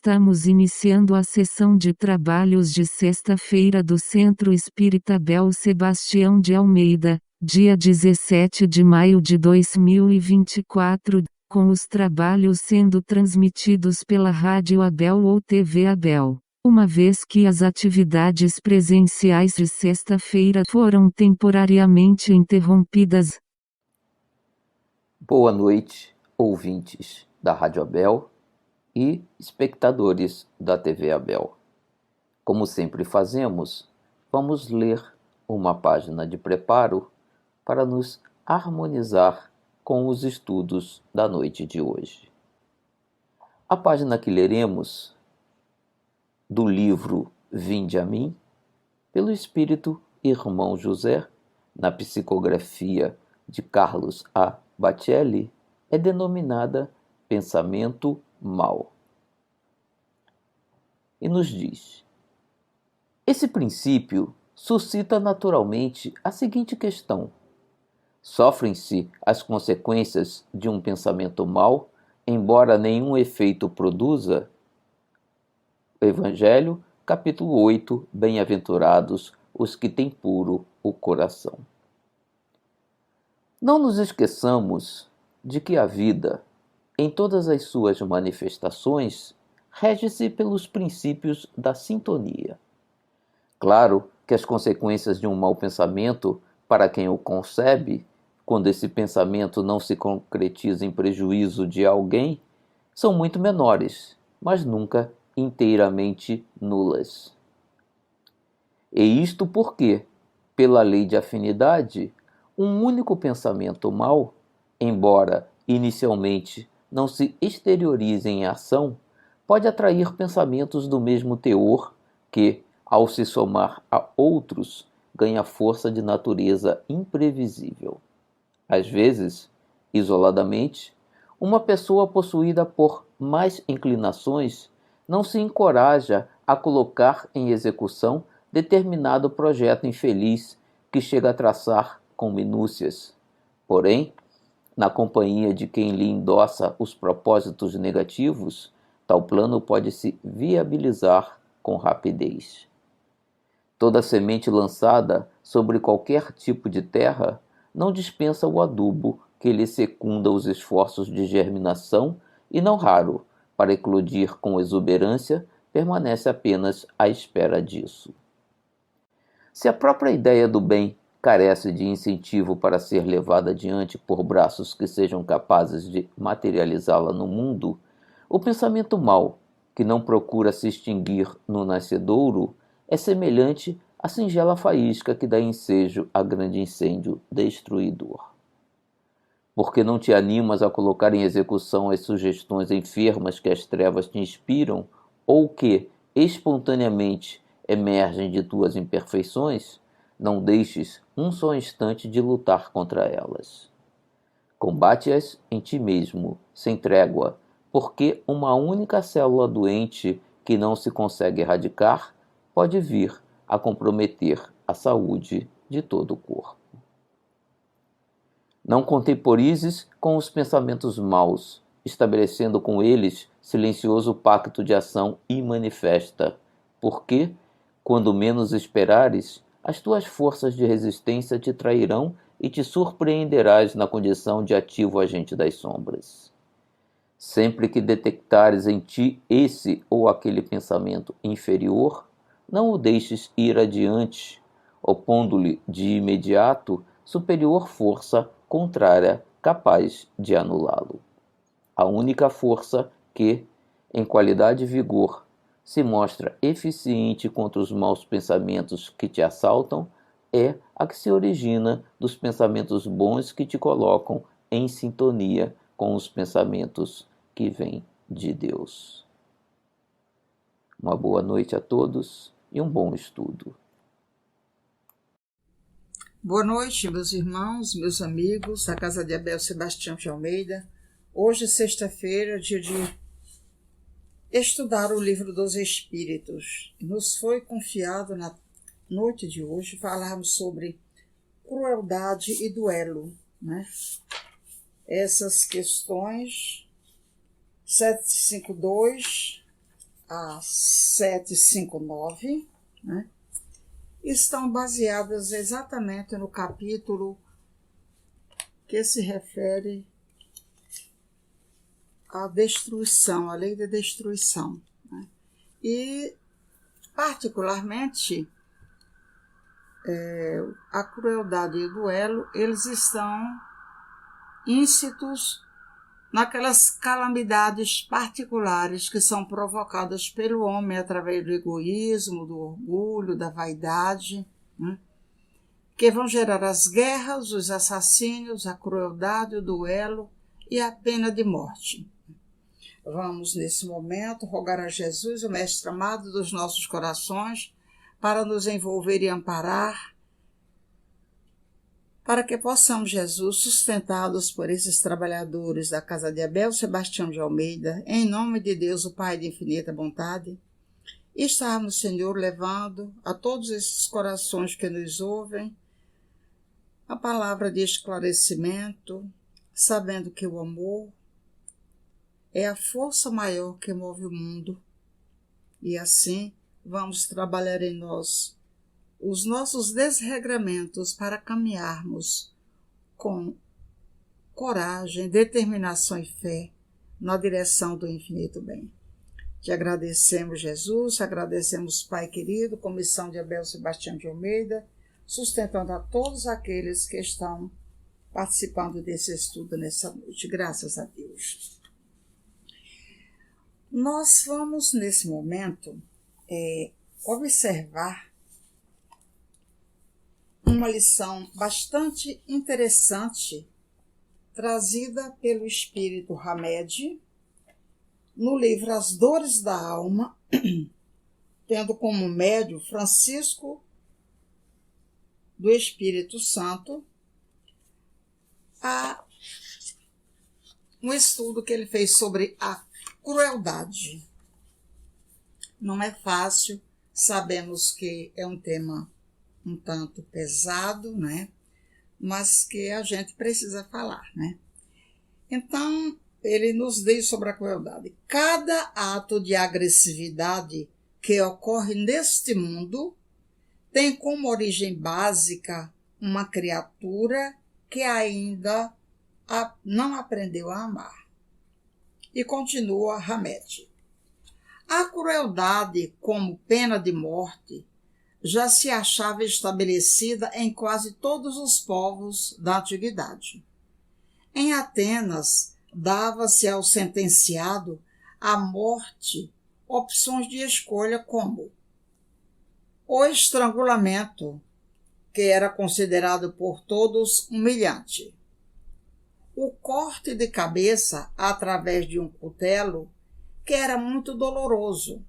Estamos iniciando a sessão de trabalhos de sexta-feira do Centro Espírita Abel Sebastião de Almeida, dia 17 de maio de 2024, com os trabalhos sendo transmitidos pela Rádio Abel ou TV Abel. Uma vez que as atividades presenciais de sexta-feira foram temporariamente interrompidas. Boa noite, ouvintes da Rádio Abel e espectadores da TV Abel. Como sempre fazemos, vamos ler uma página de preparo para nos harmonizar com os estudos da noite de hoje. A página que leremos do livro Vinde a Mim, pelo Espírito Irmão José, na psicografia de Carlos A. Bacelli, é denominada Pensamento Mau. E nos diz: esse princípio suscita naturalmente a seguinte questão: sofrem-se as consequências de um pensamento mau, embora nenhum efeito produza? Evangelho, capítulo 8, Bem-aventurados os que têm puro o coração. Não nos esqueçamos de que a vida, em todas as suas manifestações, rege-se pelos princípios da sintonia. Claro que as consequências de um mau pensamento, para quem o concebe, quando esse pensamento não se concretiza em prejuízo de alguém, são muito menores, mas nunca inteiramente nulas. E isto porque, pela lei de afinidade, um único pensamento mau, embora inicialmente não se exteriorize em ação, pode atrair pensamentos do mesmo teor que, ao se somar a outros, ganha força de natureza imprevisível. Às vezes, isoladamente, uma pessoa possuída por más inclinações não se encoraja a colocar em execução determinado projeto infeliz que chega a traçar com minúcias. Porém, na companhia de quem lhe endossa os propósitos negativos, tal plano pode se viabilizar com rapidez. Toda semente lançada sobre qualquer tipo de terra não dispensa o adubo que lhe secunda os esforços de germinação e, não raro, para eclodir com exuberância, permanece apenas à espera disso. Se a própria ideia do bem carece de incentivo para ser levada adiante por braços que sejam capazes de materializá-la no mundo, o pensamento mau, que não procura se extinguir no nascedouro, é semelhante à singela faísca que dá ensejo a grande incêndio destruidor. Porque não te animas a colocar em execução as sugestões enfermas que as trevas te inspiram, ou que, espontaneamente, emergem de tuas imperfeições, não deixes um só instante de lutar contra elas. Combate-as em ti mesmo, sem trégua, porque uma única célula doente que não se consegue erradicar pode vir a comprometer a saúde de todo o corpo. Não contemporizes com os pensamentos maus, estabelecendo com eles silencioso pacto de ação imanifesta, porque, quando menos esperares, as tuas forças de resistência te trairão e te surpreenderás na condição de ativo agente das sombras. Sempre que detectares em ti esse ou aquele pensamento inferior, não o deixes ir adiante, opondo-lhe de imediato superior força contrária capaz de anulá-lo. A única força que, em qualidade e vigor, se mostra eficiente contra os maus pensamentos que te assaltam é a que se origina dos pensamentos bons que te colocam em sintonia com os pensamentos que vêm de Deus. Uma boa noite a todos e um bom estudo. Boa noite, meus irmãos, meus amigos da Casa de Abel Sebastião de Almeida. Hoje, sexta-feira, dia de estudar o Livro dos Espíritos. Nos foi confiado na noite de hoje falarmos sobre crueldade e duelo, né? Essas questões 752 a 759, né, estão baseadas exatamente no capítulo que se refere à destruição, à lei da destruição, né? E, particularmente, a crueldade e o duelo, eles estão íncitos naquelas calamidades particulares que são provocadas pelo homem através do egoísmo, do orgulho, da vaidade, né? Que vão gerar as guerras, os assassínios, a crueldade, o duelo e a pena de morte. Vamos, nesse momento, rogar a Jesus, o Mestre amado dos nossos corações, para nos envolver e amparar, para que possamos, Jesus, sustentados por esses trabalhadores da casa de Abel Sebastião de Almeida, em nome de Deus, o Pai de infinita bondade, estarmos, Senhor, levando a todos esses corações que nos ouvem a palavra de esclarecimento, sabendo que o amor é a força maior que move o mundo. E assim vamos trabalhar em nós os nossos desregramentos para caminharmos com coragem, determinação e fé na direção do infinito bem. Te agradecemos, Jesus, agradecemos, Pai querido, Comissão de Abel Sebastião de Almeida, sustentando a todos aqueles que estão participando desse estudo nessa noite. Graças a Deus. Nós vamos, nesse momento, observar uma lição bastante interessante trazida pelo Espírito Hamed no livro As Dores da Alma, tendo como médio Francisco do Espírito Santo, um estudo que ele fez sobre a crueldade. Não é fácil, sabemos que é um tema um tanto pesado, né? Mas que a gente precisa falar, né? Então, ele nos diz sobre a crueldade. Cada ato de agressividade que ocorre neste mundo tem como origem básica uma criatura que ainda não aprendeu a amar. E continua Hamed. A crueldade como pena de morte já se achava estabelecida em quase todos os povos da antiguidade. Em Atenas, dava-se ao sentenciado à morte opções de escolha como o estrangulamento, que era considerado por todos humilhante, o corte de cabeça através de um cutelo, que era muito doloroso,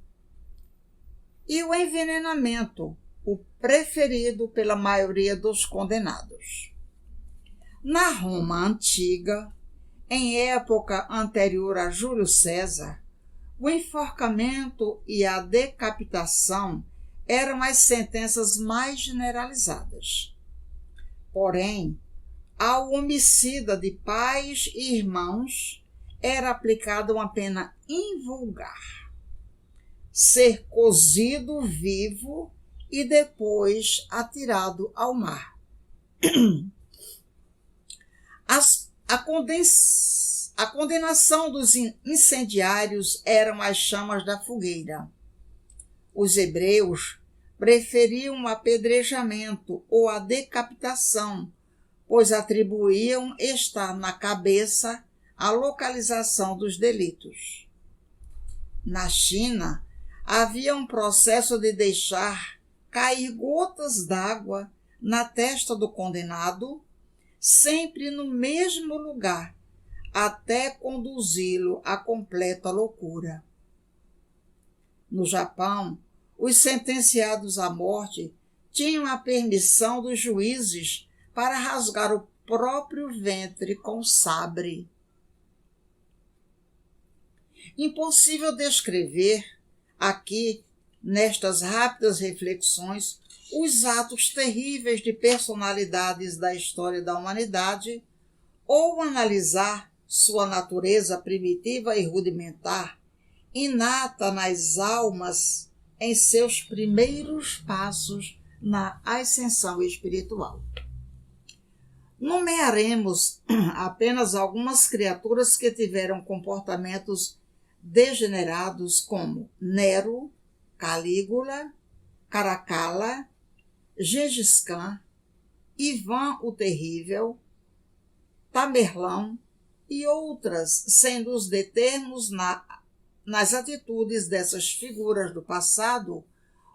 e o envenenamento, o preferido pela maioria dos condenados. Na Roma antiga, em época anterior a Júlio César, o enforcamento e a decapitação eram as sentenças mais generalizadas. Porém, ao homicida de pais e irmãos era aplicada uma pena invulgar: ser cozido vivo e depois atirado ao mar. A condenação dos incendiários eram as chamas da fogueira. Os hebreus preferiam o apedrejamento ou a decapitação, pois atribuíam estar na cabeça a localização dos delitos. Na China, havia um processo de deixar cair gotas d'água na testa do condenado, sempre no mesmo lugar, até conduzi-lo à completa loucura. No Japão, os sentenciados à morte tinham a permissão dos juízes para rasgar o próprio ventre com sabre. Impossível descrever aqui, nestas rápidas reflexões, os atos terríveis de personalidades da história da humanidade, ou analisar sua natureza primitiva e rudimentar, inata nas almas em seus primeiros passos na ascensão espiritual. Nomearemos apenas algumas criaturas que tiveram comportamentos degenerados, como Nero, Calígula, Caracalla, Gengis Khan, Ivan o Terrível, Tamerlão e outras, sem nos determos nas atitudes dessas figuras do passado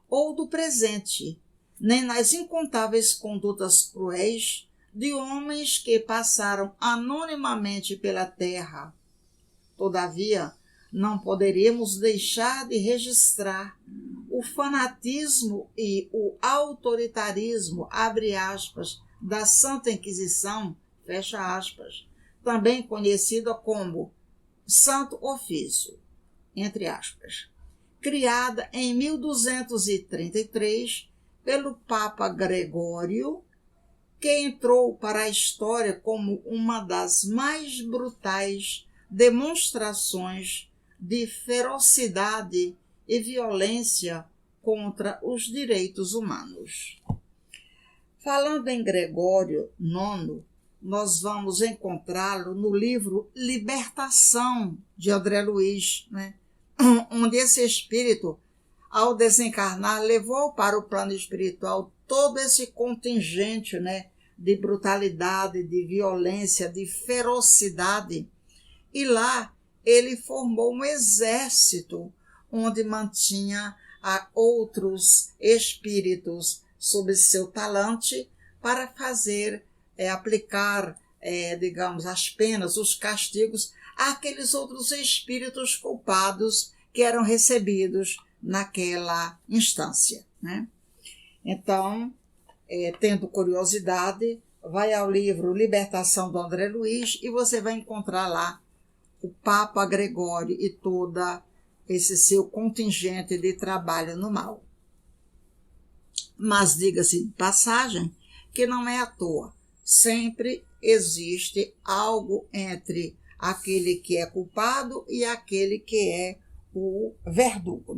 ou do presente, nem nas incontáveis condutas cruéis de homens que passaram anonimamente pela terra. Todavia, não poderíamos deixar de registrar o fanatismo e o autoritarismo, abre aspas, da Santa Inquisição, fecha aspas, também conhecida como Santo Ofício, entre aspas, criada em 1233 pelo Papa Gregório, que entrou para a história como uma das mais brutais demonstrações de ferocidade e violência contra os direitos humanos. Falando em Gregório IX, nós vamos encontrá-lo no livro Libertação, de André Luiz, onde esse espírito, ao desencarnar, levou para o plano espiritual todo esse contingente de brutalidade, de violência, de ferocidade. E lá ele formou um exército onde mantinha outros espíritos sob seu talante para fazer, aplicar, as penas, os castigos àqueles outros espíritos culpados que eram recebidos naquela instância. Então, tendo curiosidade, vai ao livro Libertação do André Luiz e você vai encontrar lá o Papa Gregório e toda esse seu contingente de trabalho no mal. Mas diga-se de passagem que não é à toa. Sempre existe algo entre aquele que é culpado e aquele que é o verdugo,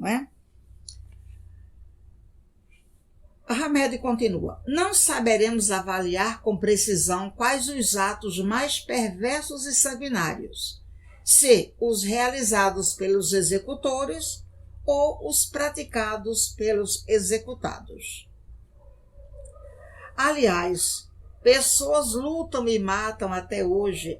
Hamed continua. Não saberemos avaliar com precisão quais os atos mais perversos e sanguinários, se os realizados pelos executores ou os praticados pelos executados. Aliás, pessoas lutam e matam até hoje,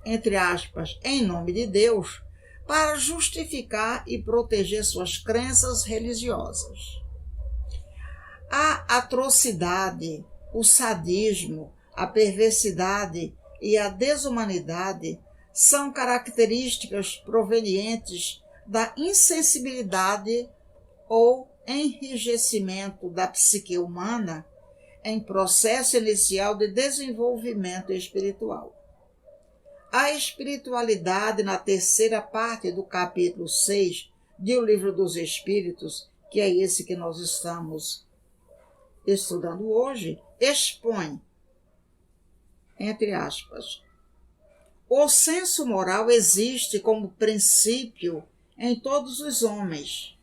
entre aspas, em nome de Deus, para justificar e proteger suas crenças religiosas. A atrocidade, o sadismo, a perversidade e a desumanidade são características provenientes da insensibilidade ou enrijecimento da psique humana em processo inicial de desenvolvimento espiritual. A espiritualidade, na terceira parte do capítulo 6 do Livro dos Espíritos, que é esse que nós estamos estudando hoje, expõe, entre aspas, o senso moral existe como princípio em todos os homens.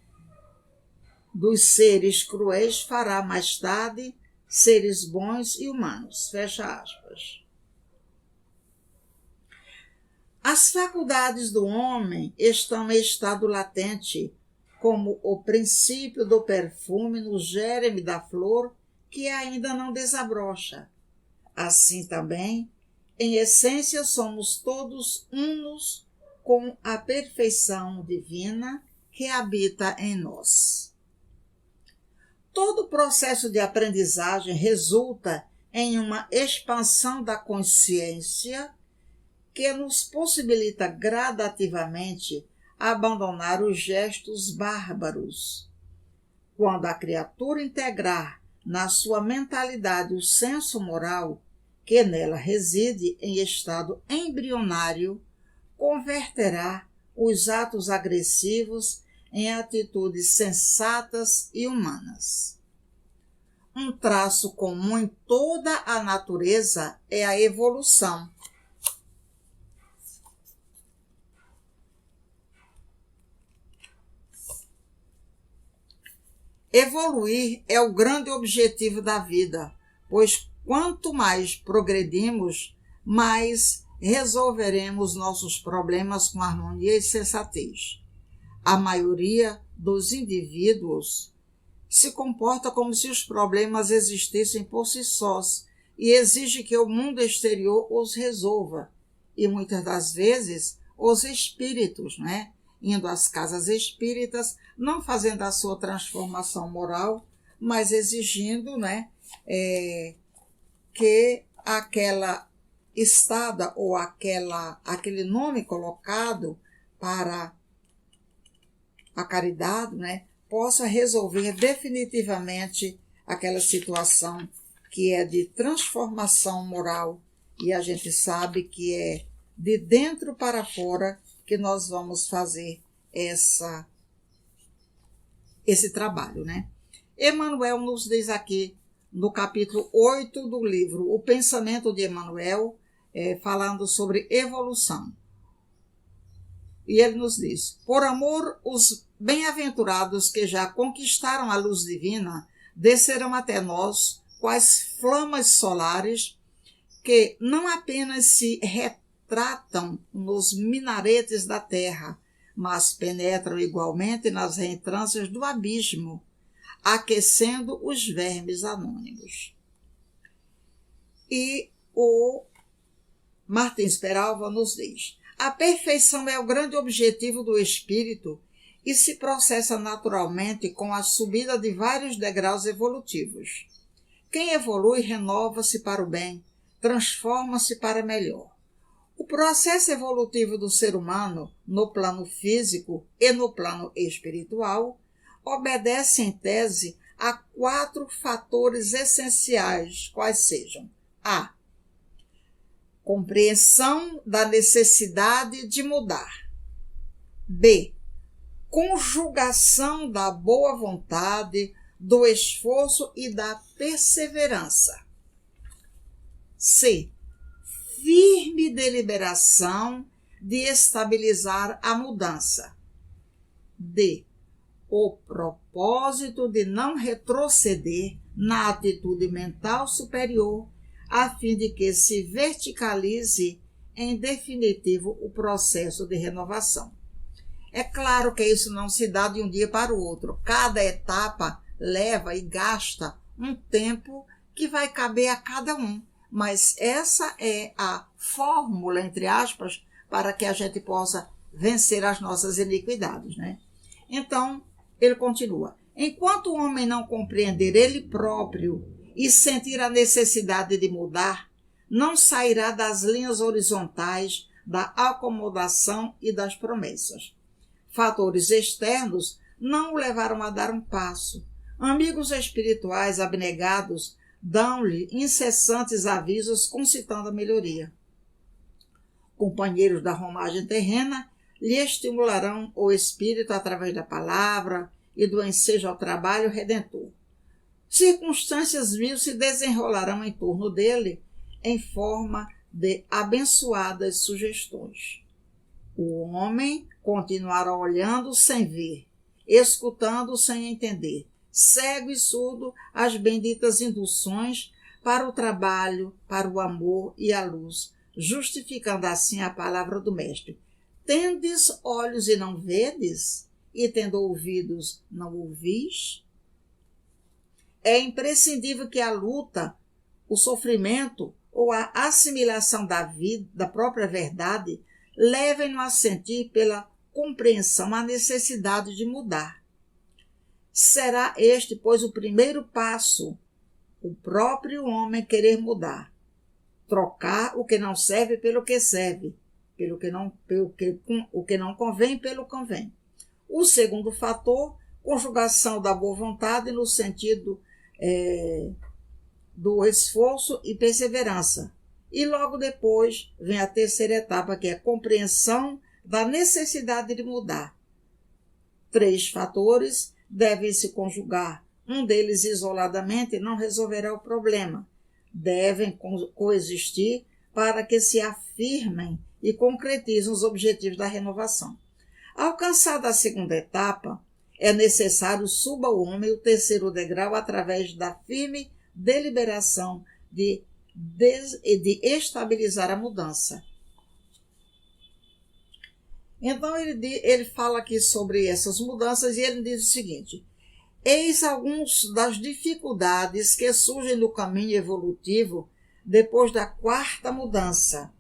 Dos seres cruéis fará mais tarde seres bons e humanos, fecha aspas. As faculdades do homem estão em estado latente, como o princípio do perfume no germe da flor que ainda não desabrocha. Assim também, em essência, somos todos unos com a perfeição divina que habita em nós. Todo processo de aprendizagem resulta em uma expansão da consciência que nos possibilita gradativamente abandonar os gestos bárbaros. Quando a criatura integrar na sua mentalidade o senso moral que nela reside em estado embrionário, converterá os atos agressivos em atitudes sensatas e humanas. Um traço comum em toda a natureza é a evolução. Evoluir é o grande objetivo da vida, pois quanto mais progredimos, mais resolveremos nossos problemas com harmonia e sensatez. A maioria dos indivíduos se comporta como se os problemas existissem por si sós e exige que o mundo exterior os resolva. E muitas das vezes os espíritos, indo às casas espíritas, não fazendo a sua transformação moral, mas exigindo que aquela estada ou aquele nome colocado para a caridade, possa resolver definitivamente aquela situação que é de transformação moral, e a gente sabe que é de dentro para fora que nós vamos fazer esse trabalho, Emmanuel nos diz aqui, no capítulo 8 do livro O Pensamento de Emmanuel, falando sobre evolução. E ele nos diz: por amor, os bem-aventurados que já conquistaram a luz divina descerão até nós quais flamas solares que não apenas se retratam nos minaretes da terra, mas penetram igualmente nas reentrâncias do abismo, aquecendo os vermes anônimos. E o Martins Peralva nos diz: a perfeição é o grande objetivo do espírito e se processa naturalmente com a subida de vários degraus evolutivos. Quem evolui renova-se para o bem, transforma-se para melhor. O processo evolutivo do ser humano, no plano físico e no plano espiritual, obedece, em tese, a 4 fatores essenciais, quais sejam: a. Compreensão da necessidade de mudar. B. Conjugação da boa vontade, do esforço e da perseverança. C. Firme deliberação de estabilizar a mudança. D. O propósito de não retroceder na atitude mental superior, a fim de que se verticalize em definitivo o processo de renovação. É claro que isso não se dá de um dia para o outro. Cada etapa leva e gasta um tempo que vai caber a cada um. Mas essa é a fórmula, entre aspas, para que a gente possa vencer as nossas iniquidades, Então, ele continua: enquanto o homem não compreender ele próprio e sentir a necessidade de mudar, não sairá das linhas horizontais da acomodação e das promessas. Fatores externos não o levaram a dar um passo. Amigos espirituais abnegados dão-lhe incessantes avisos concitando a melhoria. Companheiros da romagem terrena lhe estimularão o espírito através da palavra e do ensejo ao trabalho redentor. Circunstâncias mil se desenrolarão em torno dele em forma de abençoadas sugestões. O homem continuará olhando sem ver, escutando sem entender, cego e surdo às benditas induções para o trabalho, para o amor e a luz, justificando assim a palavra do Mestre: tendes olhos e não vedes, e tendo ouvidos não ouvis? É imprescindível que a luta, o sofrimento ou a assimilação da vida, da própria verdade, levem-no a sentir pela compreensão a necessidade de mudar. Será este, pois, o primeiro passo, o próprio homem querer mudar, trocar o que não serve pelo que serve, o que não convém pelo convém. O segundo fator, conjugação da boa vontade no sentido do esforço e perseverança. E logo depois vem a terceira etapa, que é a compreensão da necessidade de mudar. 3 fatores devem se conjugar. Um deles isoladamente não resolverá o problema. Devem coexistir para que se afirmem e concretizem os objetivos da renovação. Alcançada a segunda etapa, é necessário suba o homem o terceiro degrau através da firme deliberação de estabilizar a mudança. Então ele fala aqui sobre essas mudanças e ele diz o seguinte: eis algumas das dificuldades que surgem no caminho evolutivo depois da quarta mudança.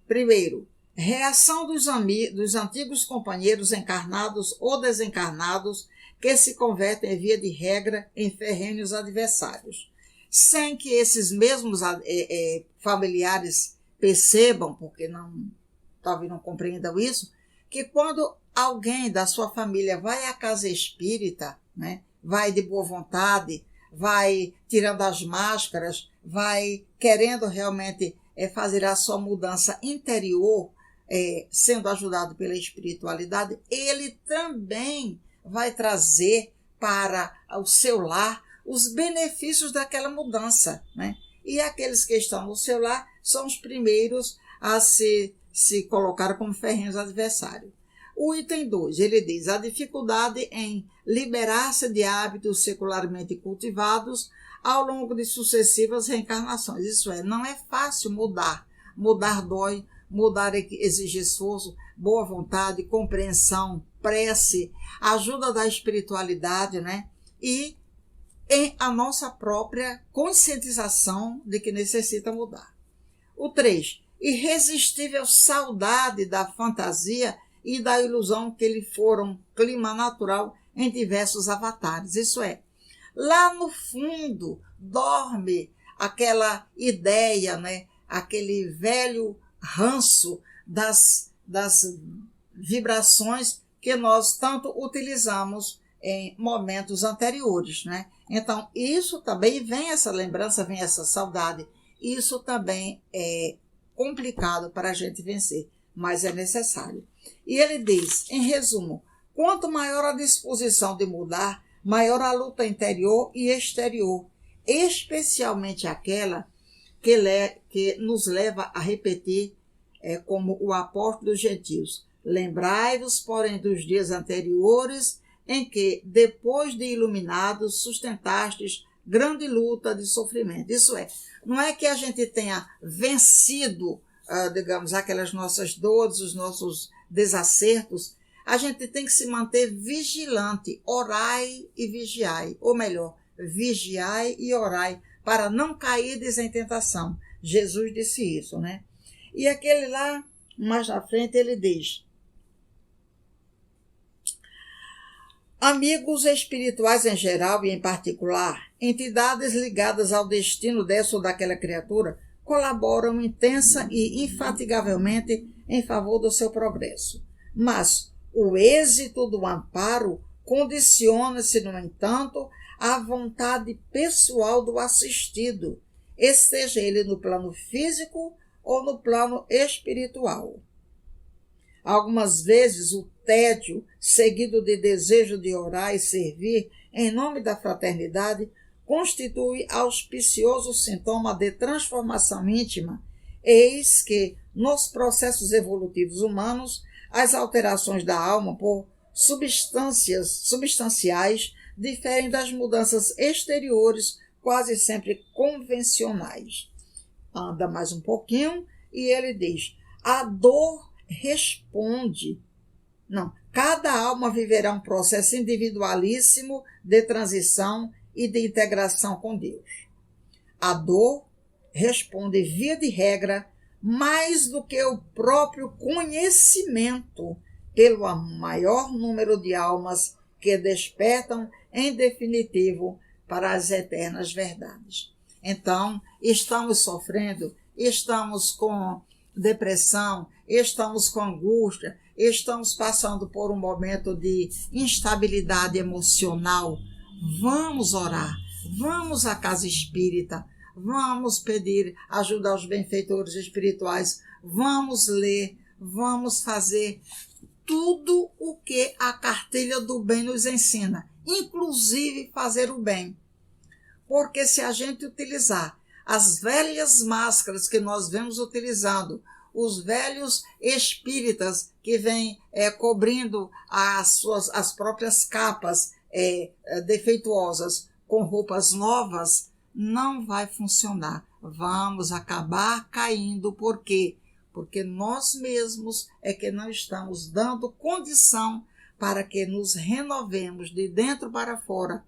Primeiro, reação dos antigos companheiros encarnados ou desencarnados que se convertem, via de regra, em ferrenhos adversários, sem que esses mesmos familiares percebam, porque talvez não compreendam isso, que quando alguém da sua família vai à casa espírita, né, vai de boa vontade, vai tirando as máscaras, vai querendo realmente fazer a sua mudança interior, sendo ajudado pela espiritualidade, ele também vai trazer para o seu lar os benefícios daquela mudança, né? E aqueles que estão no seu lar são os primeiros a se colocar como ferrenhos adversários. O item 2, ele diz: a dificuldade em liberar-se de hábitos secularmente cultivados ao longo de sucessivas reencarnações. Isso é, não é fácil mudar. Mudar dói, mudar exige esforço, boa vontade, compreensão, prece, ajuda da espiritualidade, né? E em a nossa própria conscientização de que necessita mudar. O 3, irresistível saudade da fantasia e da ilusão que lhe foram clima natural em diversos avatares. Isso é, lá no fundo dorme aquela ideia, né? Aquele velho ranço das vibrações que nós tanto utilizamos em momentos anteriores, né? Então, isso também vem essa lembrança, vem essa saudade. Isso também é complicado para a gente vencer, mas é necessário. E ele diz, em resumo, quanto maior a disposição de mudar, maior a luta interior e exterior, especialmente aquela que nos leva a repetir, como o apóstolo dos gentios: lembrai-vos, porém, dos dias anteriores, em que, depois de iluminados, sustentastes grande luta de sofrimento. Isso é, não é que a gente tenha vencido, digamos, aquelas nossas dores, os nossos desacertos. A gente tem que se manter vigilante, orai e vigiai, ou melhor, vigiai e orai, para não cairdes em tentação. Jesus disse isso, né? E aquele lá, mais na frente, ele diz: amigos espirituais em geral e em particular, entidades ligadas ao destino dessa ou daquela criatura, colaboram intensa e infatigavelmente em favor do seu progresso. Mas o êxito do amparo condiciona-se, no entanto, à vontade pessoal do assistido, esteja ele no plano físico ou no plano espiritual. Algumas vezes o tédio, seguido de desejo de orar e servir em nome da fraternidade, constitui auspicioso sintoma de transformação íntima, eis que, nos processos evolutivos humanos, as alterações da alma por substanciais diferem das mudanças exteriores, quase sempre convencionais. Anda mais um pouquinho e ele diz: a dor responde. Não, cada alma viverá um processo individualíssimo de transição e de integração com Deus. A dor responde, via de regra, mais do que o próprio conhecimento, pelo maior número de almas que despertam, em definitivo, para as eternas verdades. Então, estamos sofrendo, estamos com depressão, estamos com angústia, estamos passando por um momento de instabilidade emocional. Vamos orar, vamos à casa espírita, vamos pedir ajuda aos benfeitores espirituais, vamos ler, vamos fazer tudo o que a cartilha do bem nos ensina, inclusive fazer o bem. Porque se a gente utilizar as velhas máscaras que nós vemos utilizando, os velhos espíritas que vêm cobrindo as próprias capas defeituosas com roupas novas, não vai funcionar. Vamos acabar caindo. Por quê? Porque nós mesmos é que não estamos dando condição para que nos renovemos de dentro para fora,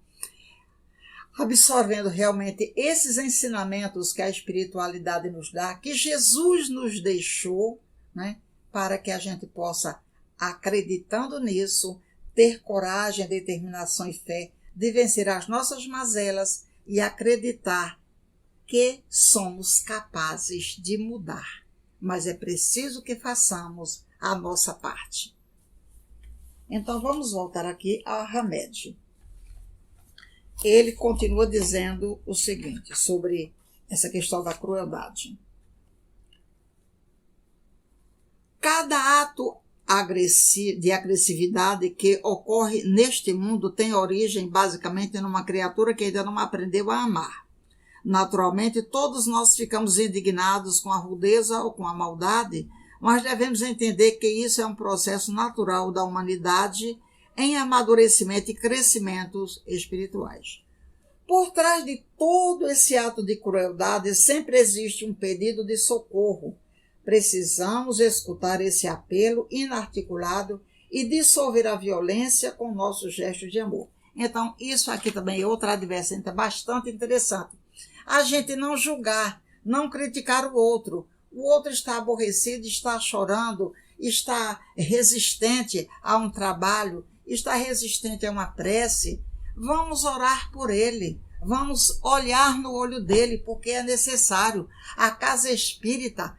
absorvendo realmente esses ensinamentos que a espiritualidade nos dá, que Jesus nos deixou, né, para que a gente possa, acreditando nisso, ter coragem, determinação e fé de vencer as nossas mazelas e acreditar que somos capazes de mudar. Mas é preciso que façamos a nossa parte. Então vamos voltar aqui ao Hamed. Ele continua dizendo o seguinte sobre essa questão da crueldade. Cada ato de agressividade que ocorre neste mundo tem origem basicamente numa criatura que ainda não aprendeu a amar. Naturalmente, todos nós ficamos indignados com a rudeza ou com a maldade, mas devemos entender que isso é um processo natural da humanidade em amadurecimento e crescimentos espirituais. Por trás de todo esse ato de crueldade sempre existe um pedido de socorro. Precisamos escutar esse apelo inarticulado e dissolver a violência com nossos gestos de amor. Então, isso aqui também é outra advertência bastante interessante. A gente não julgar, não criticar o outro. O outro está aborrecido, está chorando, está resistente a um trabalho, está resistente a uma prece. Vamos orar por ele, vamos olhar no olho dele, porque é necessário. A casa espírita,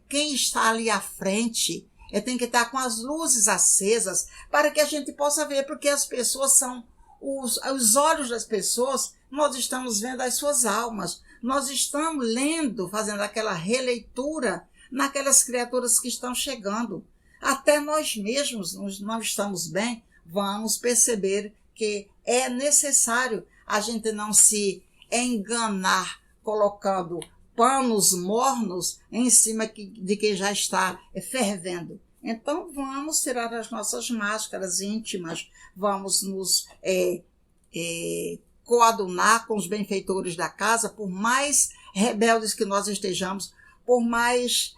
quem está ali à frente, tem que estar com as luzes acesas para que a gente possa ver, porque as pessoas são, os olhos das pessoas, nós estamos vendo as suas almas, nós estamos lendo, fazendo aquela releitura naquelas criaturas que estão chegando. Até nós mesmos não estamos bem, vamos perceber que é necessário a gente não se enganar colocando panos mornos em cima de quem já está fervendo. Então vamos tirar as nossas máscaras íntimas, vamos nos coadunar com os benfeitores da casa, por mais rebeldes que nós estejamos, por mais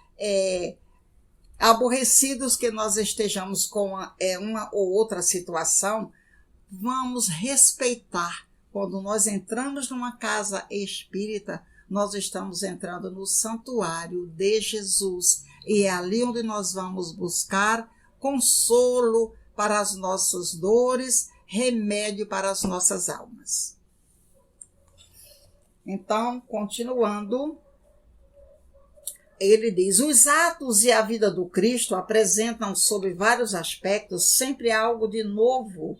aborrecidos que nós estejamos com uma ou outra situação, vamos respeitar. Quando nós entramos numa casa espírita, nós estamos entrando no santuário de Jesus, e é ali onde nós vamos buscar consolo para as nossas dores, remédio para as nossas almas. Então, continuando, ele diz: os atos e a vida do Cristo apresentam, sob vários aspectos, sempre algo de novo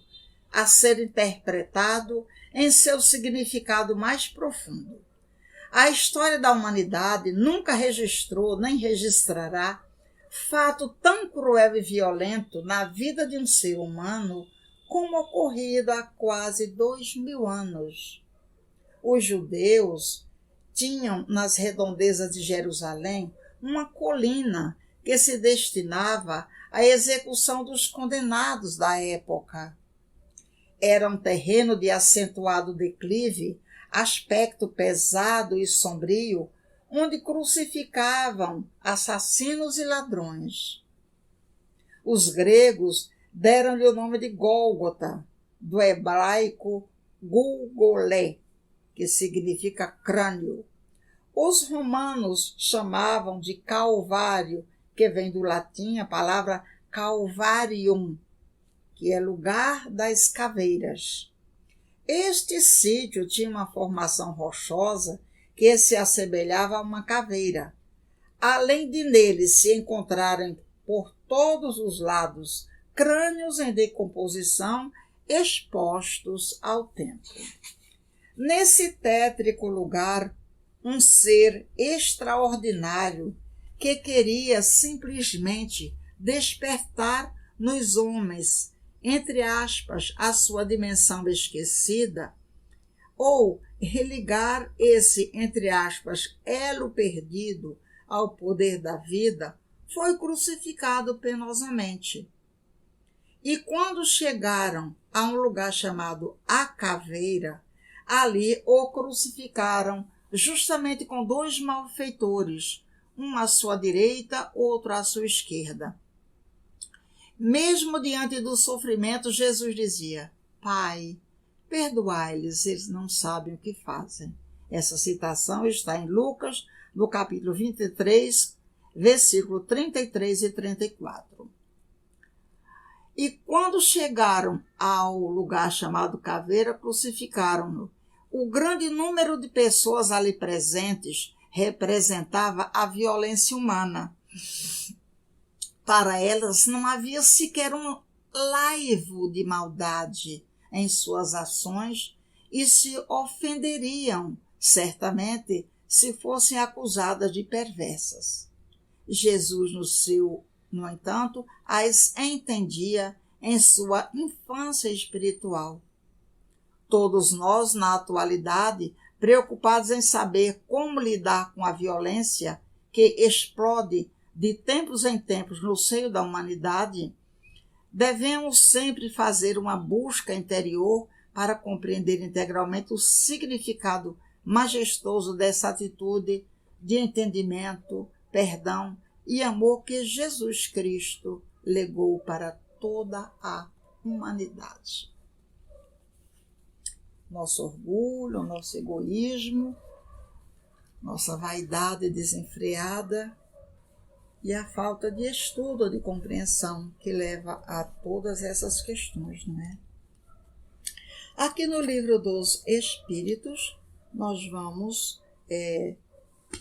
a ser interpretado em seu significado mais profundo. A história da humanidade nunca registrou nem registrará fato tão cruel e violento na vida de um ser humano como ocorrido há quase 2000 anos. Os judeus tinham nas redondezas de Jerusalém uma colina que se destinava à execução dos condenados da época. Era um terreno de acentuado declive, aspecto pesado e sombrio, onde crucificavam assassinos e ladrões. Os gregos deram-lhe o nome de Gólgota, do hebraico Gulgolé, que significa crânio. Os romanos chamavam de Calvário, que vem do latim a palavra Calvarium, que é lugar das caveiras. Este sítio tinha uma formação rochosa que se assemelhava a uma caveira, além de nele se encontrarem por todos os lados crânios em decomposição expostos ao tempo. Nesse tétrico lugar, um ser extraordinário que queria simplesmente despertar nos homens, entre aspas, a sua dimensão esquecida, ou religar esse, entre aspas, elo perdido ao poder da vida, foi crucificado penosamente. E quando chegaram a um lugar chamado A Caveira, ali o crucificaram justamente com 2 malfeitores, um à sua direita, outro à sua esquerda. Mesmo diante do sofrimento, Jesus dizia: Pai, perdoai-lhes, eles não sabem o que fazem. Essa citação está em Lucas, no capítulo 23, versículo 33 e 34. E quando chegaram ao lugar chamado Caveira, crucificaram-no. O grande número de pessoas ali presentes representava a violência humana. Para elas não havia sequer um laivo de maldade em suas ações e se ofenderiam, certamente, se fossem acusadas de perversas. Jesus, no entanto, as entendia em sua infância espiritual. Todos nós, na atualidade, preocupados em saber como lidar com a violência que explode de tempos em tempos no seio da humanidade, devemos sempre fazer uma busca interior para compreender integralmente o significado majestoso dessa atitude de entendimento, perdão e amor que Jesus Cristo legou para toda a humanidade. Nosso orgulho, nosso egoísmo, nossa vaidade desenfreada e a falta de estudo, de compreensão que leva a todas essas questões, não é? Aqui no livro dos Espíritos, nós vamos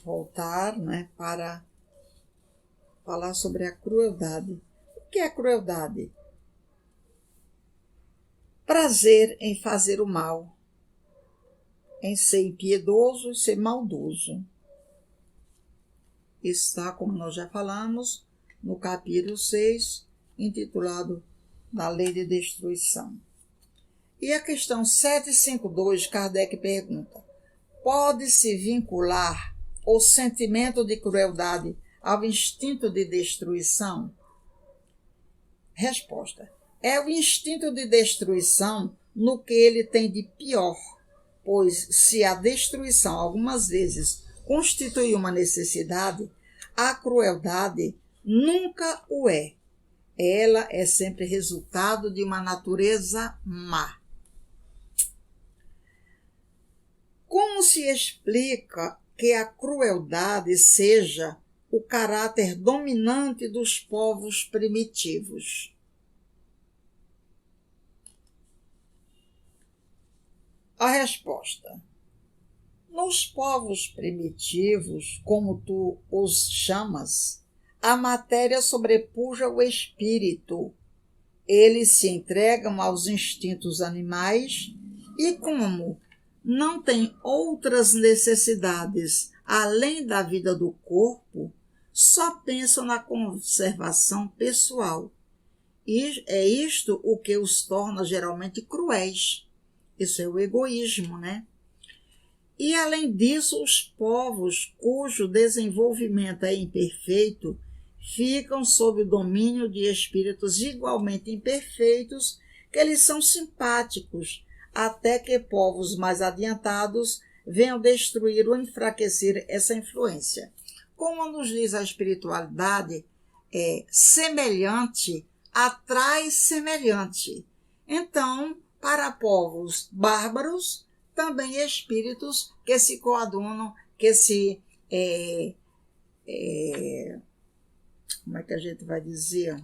voltar, né, para falar sobre a crueldade. O que é crueldade? Prazer em fazer o mal, em ser impiedoso e ser maldoso. Está, como nós já falamos, no capítulo 6, intitulado Da Lei de Destruição. E a questão 752, Kardec pergunta: pode-se vincular o sentimento de crueldade ao instinto de destruição? Resposta: é o instinto de destruição no que ele tem de pior, pois se a destruição algumas vezes constitui uma necessidade, a crueldade nunca o é. Ela é sempre resultado de uma natureza má. Como se explica que a crueldade seja o caráter dominante dos povos primitivos? A resposta: nos povos primitivos, como tu os chamas, a matéria sobrepuja o espírito. Eles se entregam aos instintos animais e, como não têm outras necessidades além da vida do corpo, só pensam na conservação pessoal. E é isto o que os torna geralmente cruéis. Isso é o egoísmo, né? E, além disso, os povos cujo desenvolvimento é imperfeito ficam sob o domínio de espíritos igualmente imperfeitos que lhes são simpáticos, até que povos mais adiantados venham destruir ou enfraquecer essa influência. Como nos diz a espiritualidade, semelhante atrai semelhante. Então, para povos bárbaros, também espíritos que se coadunam, que se... como é que a gente vai dizer?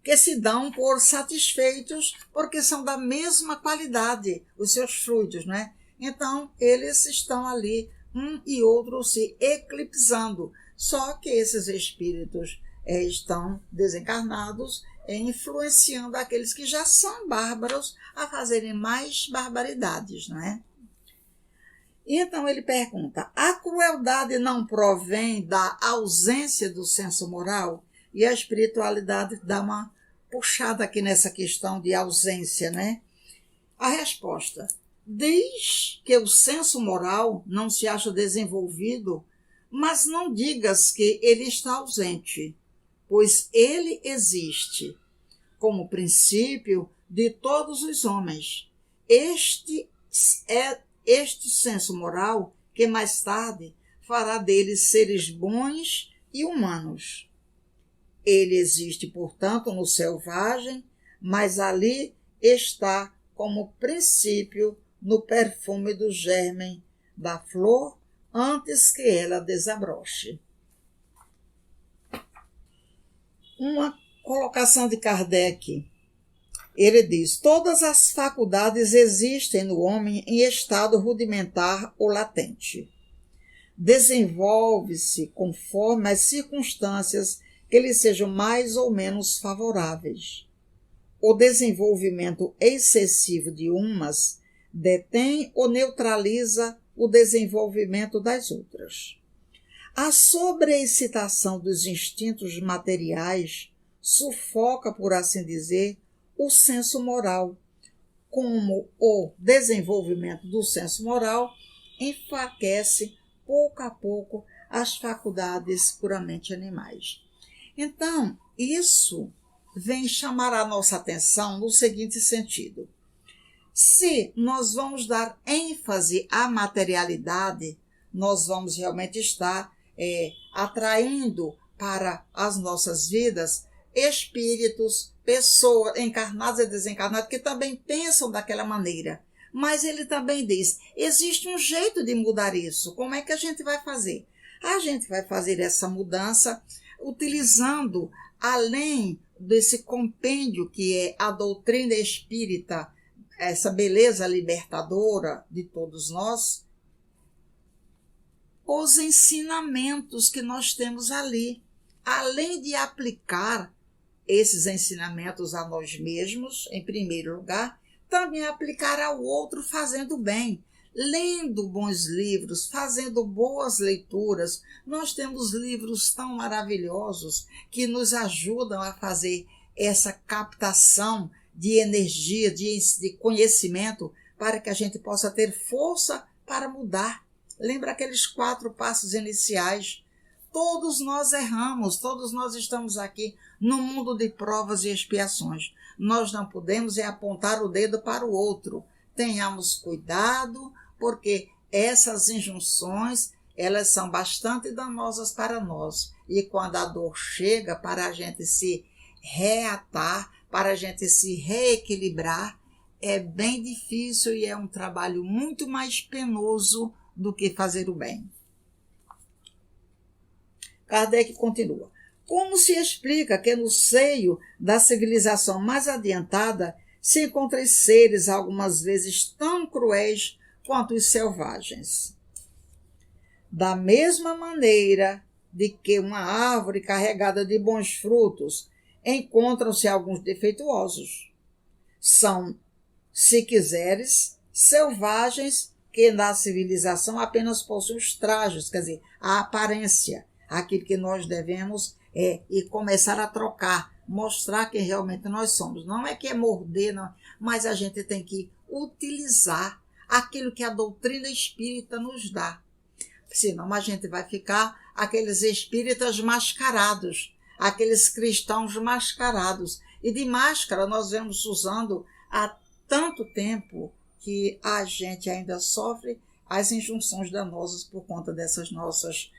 Que se dão por satisfeitos porque são da mesma qualidade, os seus fluidos, né? Então, eles estão ali, um e outro se eclipsando. Só que esses espíritos estão desencarnados, influenciando aqueles que já são bárbaros a fazerem mais barbaridades, não é? Então ele pergunta: a crueldade não provém da ausência do senso moral? E a espiritualidade dá uma puxada aqui nessa questão de ausência, né? A resposta: diz que o senso moral não se acha desenvolvido Mas não digas que ele está ausente, pois ele existe como princípio de todos os homens. Este senso moral que mais tarde fará deles seres bons e humanos. Ele existe, portanto, no selvagem, mas ali está como princípio no perfume do germen da flor antes que ela desabroche. Uma colocação de Kardec. Ele diz: todas as faculdades existem no homem em estado rudimentar ou latente. Desenvolve-se conforme as circunstâncias que lhe sejam mais ou menos favoráveis. O desenvolvimento excessivo de umas detém ou neutraliza o desenvolvimento das outras. A sobreexcitação dos instintos materiais sufoca, por assim dizer, o senso moral, como o desenvolvimento do senso moral enfraquece pouco a pouco as faculdades puramente animais. Então, isso vem chamar a nossa atenção no seguinte sentido: se nós vamos dar ênfase à materialidade, nós vamos realmente estar atraindo para as nossas vidas espíritos, pessoas encarnadas e desencarnadas que também pensam daquela maneira. Mas ele também diz, existe um jeito de mudar isso. Como é que a gente vai fazer? A gente vai fazer essa mudança utilizando, além desse compêndio que é a doutrina espírita, essa beleza libertadora de todos nós, os ensinamentos que nós temos ali, além de aplicar esses ensinamentos a nós mesmos, em primeiro lugar, também aplicar ao outro fazendo bem, lendo bons livros, fazendo boas leituras. Nós temos livros tão maravilhosos que nos ajudam a fazer essa captação de energia, de conhecimento, para que a gente possa ter força para mudar. Lembra aqueles 4 passos iniciais? Todos nós erramos, todos nós estamos aqui no mundo de provas e expiações. Nós não podemos apontar o dedo para o outro. Tenhamos cuidado, porque essas injunções, elas são bastante danosas para nós. E quando a dor chega para a gente se reatar, para a gente se reequilibrar, é bem difícil e é um trabalho muito mais penoso do que fazer o bem. Kardec continua. Como se explica que no seio da civilização mais adiantada se encontram seres algumas vezes tão cruéis quanto os selvagens? Da mesma maneira de que uma árvore carregada de bons frutos encontram-se alguns defeituosos. São, se quiseres, selvagens que na civilização apenas possuem os trajes, quer dizer, a aparência, aquilo que nós devemos e começar a trocar, mostrar quem realmente nós somos. Não é que é morder, não, mas a gente tem que utilizar aquilo que a doutrina espírita nos dá. Senão a gente vai ficar aqueles espíritas mascarados, aqueles cristãos mascarados. E de máscara nós vemos usando há tanto tempo que a gente ainda sofre as injunções danosas por conta dessas nossas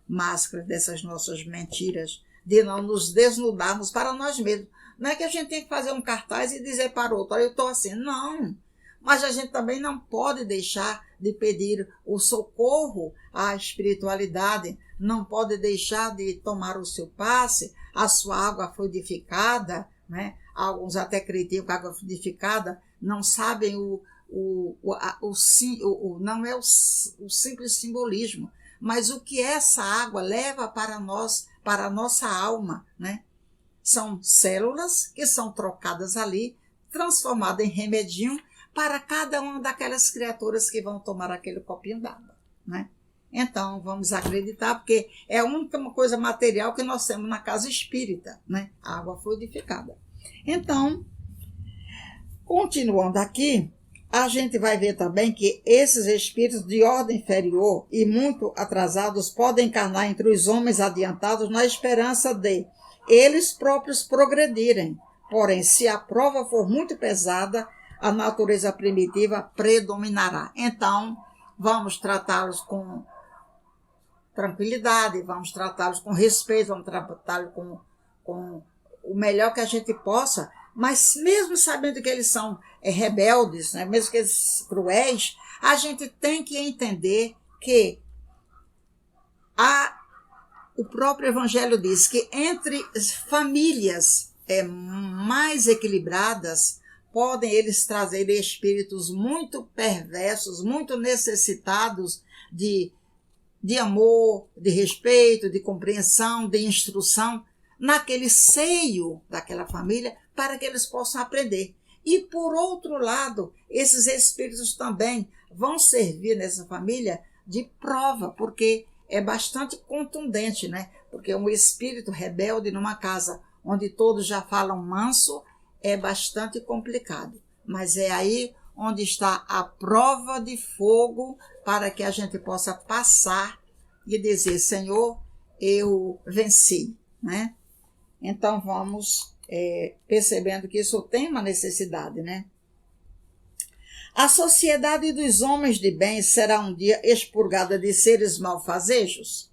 máscaras, dessas nossas mentiras, de não nos desnudarmos para nós mesmos. Não é que a gente tem que fazer um cartaz e dizer para o outro, eu estou assim, não. Mas a gente também não pode deixar de pedir o socorro à espiritualidade, não pode deixar de tomar o seu passe, a sua água fluidificada, né? Alguns até criticam que a água fluidificada, não sabem não é o simples simbolismo, mas o que essa água leva para nós, para a nossa alma, né? São células que são trocadas ali, transformadas em remedinho para cada uma daquelas criaturas que vão tomar aquele copinho d'água, né? Então, vamos acreditar, porque é a única coisa material que nós temos na casa espírita, né? A água fluidificada. Então, continuando aqui, a gente vai ver também que esses espíritos de ordem inferior e muito atrasados podem encarnar entre os homens adiantados na esperança de eles próprios progredirem. Porém, se a prova for muito pesada, a natureza primitiva predominará. Então, vamos tratá-los com tranquilidade, vamos tratá-los com respeito, vamos tratá-los com o melhor que a gente possa, mas mesmo sabendo que eles são rebeldes, né, mesmo que eles são cruéis, a gente tem que entender que o próprio Evangelho diz que entre famílias mais equilibradas, podem eles trazer espíritos muito perversos, muito necessitados de amor, de respeito, de compreensão, de instrução, naquele seio daquela família, para que eles possam aprender. E, por outro lado, esses espíritos também vão servir nessa família de prova, porque é bastante contundente, né? Porque um espírito rebelde numa casa onde todos já falam manso é bastante complicado. Mas é aí onde está a prova de fogo para que a gente possa passar e dizer, Senhor, eu venci, né? Então vamos percebendo que isso tem uma necessidade, né? A sociedade dos homens de bem será um dia expurgada de seres malfazejos?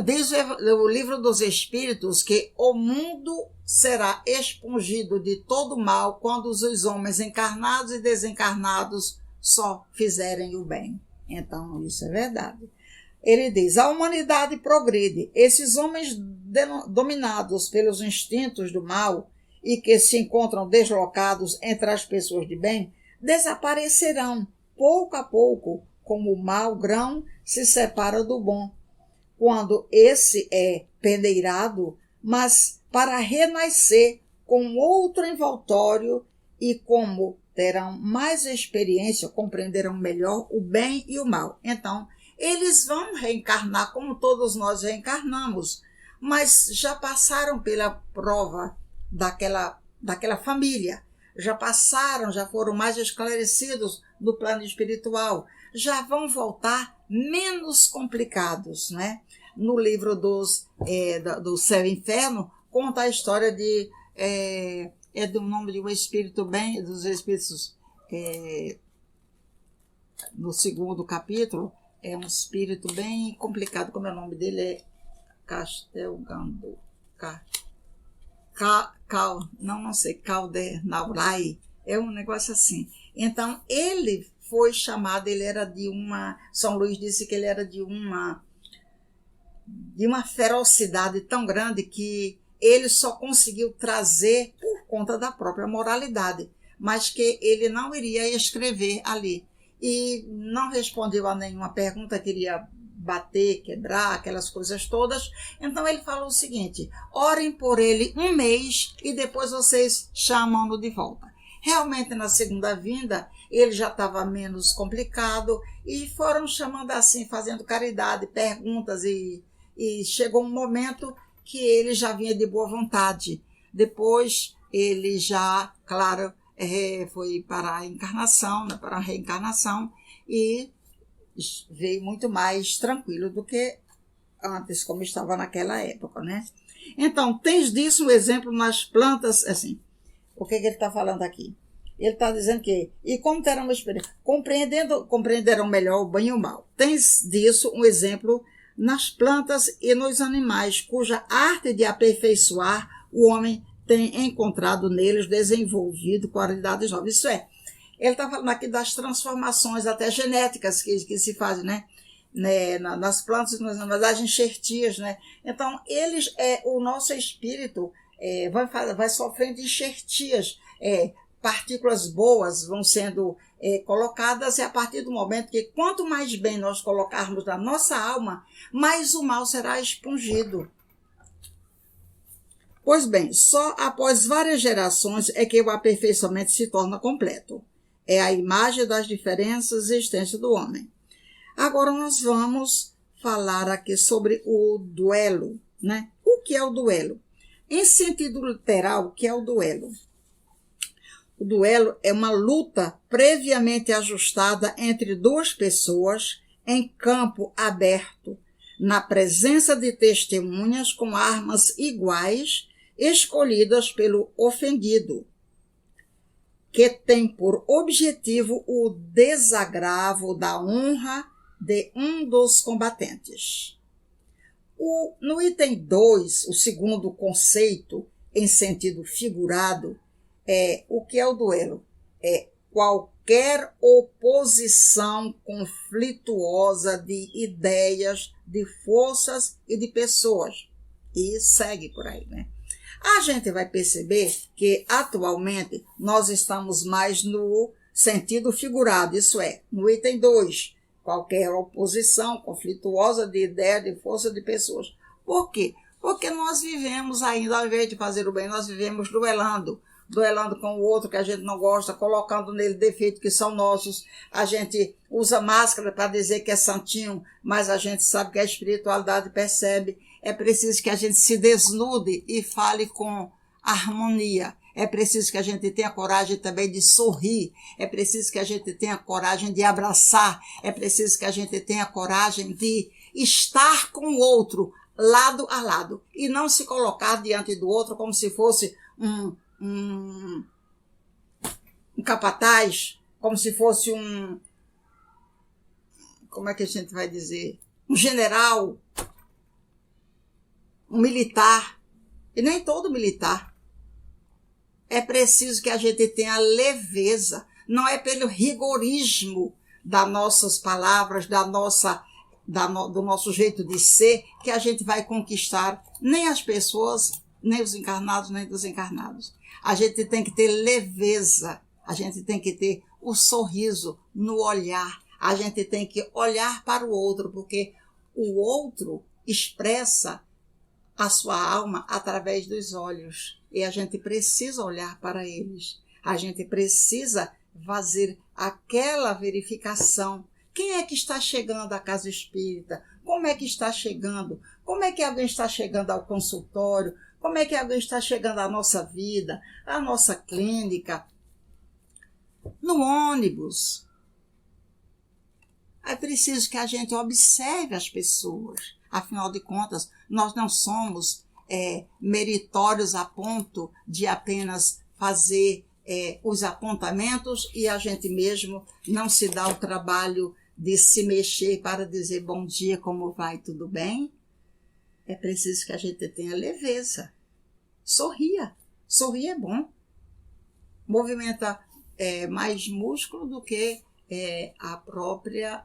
Diz o livro dos Espíritos que o mundo será expungido de todo mal quando os homens encarnados e desencarnados só fizerem o bem. Então, isso é verdade. Ele diz, a humanidade progride. Esses homens dominados pelos instintos do mal e que se encontram deslocados entre as pessoas de bem, desaparecerão pouco a pouco, como o mau grão se separa do bom, quando esse é peneirado, mas para renascer com outro envoltório e como terão mais experiência, compreenderão melhor o bem e o mal. Então, eles vão reencarnar como todos nós reencarnamos, mas já passaram pela prova daquela família, já passaram, já foram mais esclarecidos no plano espiritual, já vão voltar menos complicados, né? No livro do Céu e Inferno, conta a história do nome de um espírito bem, dos espíritos, no segundo capítulo, é um espírito bem complicado, como é o nome dele, é Castelgando, não sei, Caldernaurai, é um negócio assim. Então, ele foi chamado, ele era de uma, São Luís disse que ele era de uma ferocidade tão grande que ele só conseguiu trazer por conta da própria moralidade, mas que ele não iria escrever ali. E não respondeu a nenhuma pergunta, queria bater, quebrar, aquelas coisas todas. Então ele falou o seguinte, orem por ele um mês e depois vocês chamam-no de volta. Realmente na segunda vinda ele já estava menos complicado e foram chamando assim, fazendo caridade, perguntas e chegou um momento que ele já vinha de boa vontade. Depois ele já, claro, foi para a encarnação, né, para a reencarnação e veio muito mais tranquilo do que antes, como estava naquela época, né? Então, tens disso um exemplo nas plantas, assim, o que ele está falando aqui? Ele está dizendo que, e como terão uma experiência, compreenderão melhor o bem e o mal. Tens disso um exemplo nas plantas e nos animais, cuja arte de aperfeiçoar o homem tem encontrado neles desenvolvido qualidades novas. Isso é, ele está falando aqui das transformações até genéticas que se fazem, né? Nas plantas e nas animais, das enxertias, né? Então, o nosso espírito vai sofrendo enxertias, partículas boas vão sendo colocadas, e a partir do momento que quanto mais bem nós colocarmos na nossa alma, mais o mal será expungido. Pois bem, só após várias gerações é que o aperfeiçoamento se torna completo. É a imagem das diferenças existentes do homem. Agora nós vamos falar aqui sobre o duelo, né? O que é o duelo? Em sentido literal, o que é o duelo? O duelo é uma luta previamente ajustada entre duas pessoas em campo aberto, na presença de testemunhas com armas iguais, escolhidas pelo ofendido, que tem por objetivo o desagravo da honra de um dos combatentes. No item 2, o segundo conceito, em sentido figurado, o que é o duelo? É qualquer oposição conflituosa de ideias, de forças e de pessoas. E segue por aí, né? A gente vai perceber que, atualmente, nós estamos mais no sentido figurado, isso é, no item 2, qualquer oposição conflituosa de ideia, de força, de pessoas. Por quê? Porque nós vivemos ainda, ao invés de fazer o bem, nós vivemos duelando com o outro que a gente não gosta, colocando nele defeitos que são nossos. A gente usa máscara para dizer que é santinho, mas a gente sabe que a espiritualidade percebe. É preciso que a gente se desnude e fale com harmonia. É preciso que a gente tenha coragem também de sorrir. É preciso que a gente tenha coragem de abraçar. É preciso que a gente tenha coragem de estar com o outro, lado a lado, e não se colocar diante do outro como se fosse um capataz, como se fosse como é que a gente vai dizer? Um general, um militar, e nem todo militar. É preciso que a gente tenha leveza, não é pelo rigorismo das nossas palavras, do nosso jeito de ser, que a gente vai conquistar nem as pessoas, nem os encarnados, nem desencarnados. A gente tem que ter leveza, a gente tem que ter o sorriso no olhar, a gente tem que olhar para o outro, porque o outro expressa a sua alma através dos olhos, e a gente precisa olhar para eles, a gente precisa fazer aquela verificação. Quem é que está chegando à casa espírita? Como é que está chegando? Como é que alguém está chegando ao consultório? Como é que alguém está chegando à nossa vida, à nossa clínica, no ônibus? É preciso que a gente observe as pessoas. Afinal de contas, nós não somos meritórios a ponto de apenas fazer os apontamentos e a gente mesmo não se dá o trabalho de se mexer para dizer bom dia, como vai, tudo bem? É preciso que a gente tenha leveza. Sorria. Sorrir é bom. Movimenta mais músculo do que a própria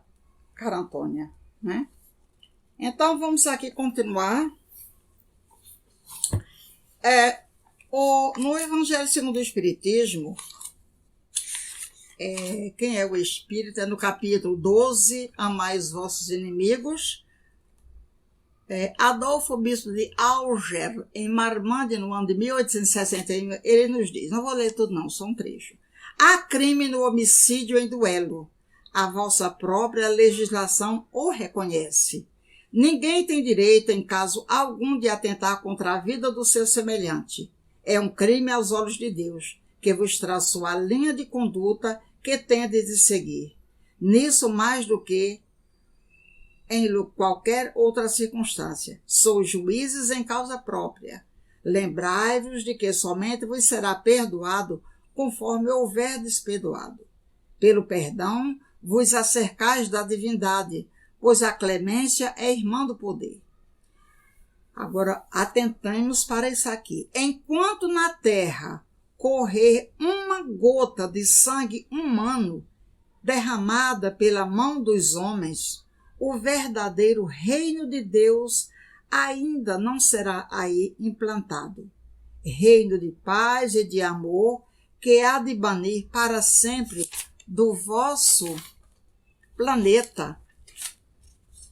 cara Antônia, né? Então, vamos aqui continuar. No Evangelho segundo o Espiritismo, quem é o Espírita? No capítulo 12, Amai os vossos inimigos. Adolfo Bispo de Alger, em Marmande, no ano de 1861, ele nos diz, não vou ler tudo não, só um trecho. Há crime no homicídio em duelo. A vossa própria legislação o reconhece. Ninguém tem direito, em caso algum, de atentar contra a vida do seu semelhante. É um crime aos olhos de Deus, que vos traçou a linha de conduta que tendes de seguir. Nisso, mais do que em qualquer outra circunstância, sois juízes em causa própria. Lembrai-vos de que somente vos será perdoado conforme houverdes perdoado. Pelo perdão, vos acercais da divindade, pois a clemência é irmã do poder. Agora, atentemos para isso aqui. Enquanto na terra correr uma gota de sangue humano derramada pela mão dos homens, o verdadeiro reino de Deus ainda não será aí implantado. Reino de paz e de amor que há de banir para sempre do vosso planeta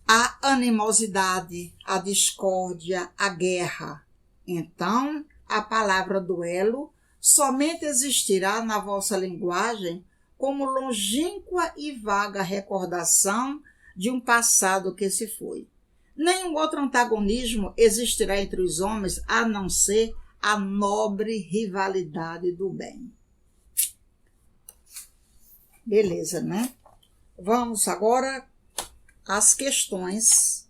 a animosidade, a discórdia, a guerra. Então, a palavra duelo somente existirá na vossa linguagem como longínqua e vaga recordação de um passado que se foi. Nenhum outro antagonismo existirá entre os homens a não ser a nobre rivalidade do bem. Beleza, né? Vamos agora às questões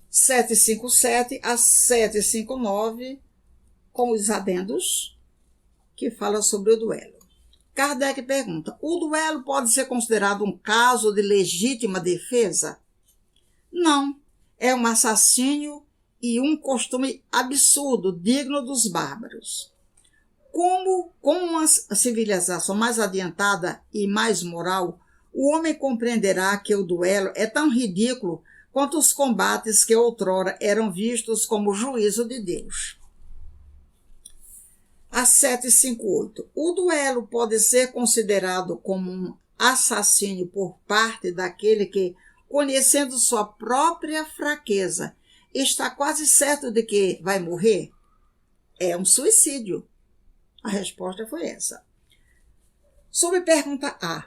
757 a 759, com os adendos, que fala sobre o duelo. Kardec pergunta: o duelo pode ser considerado um caso de legítima defesa? Não, é um assassínio e um costume absurdo, digno dos bárbaros. Com uma civilização mais adiantada e mais moral, o homem compreenderá que o duelo é tão ridículo quanto os combates que outrora eram vistos como juízo de Deus. A 758. O duelo pode ser considerado como um assassínio por parte daquele que, conhecendo sua própria fraqueza, está quase certo de que vai morrer? É um suicídio. A resposta foi essa. Sob pergunta A.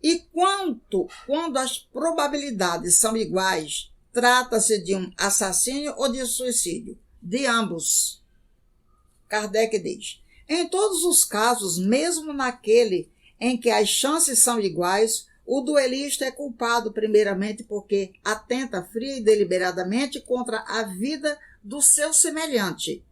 E quando as probabilidades são iguais, trata-se de um assassínio ou de suicídio? De ambos. Kardec diz: em todos os casos, mesmo naquele em que as chances são iguais, o duelista é culpado primeiramente porque atenta fria e deliberadamente contra a vida do seu semelhante.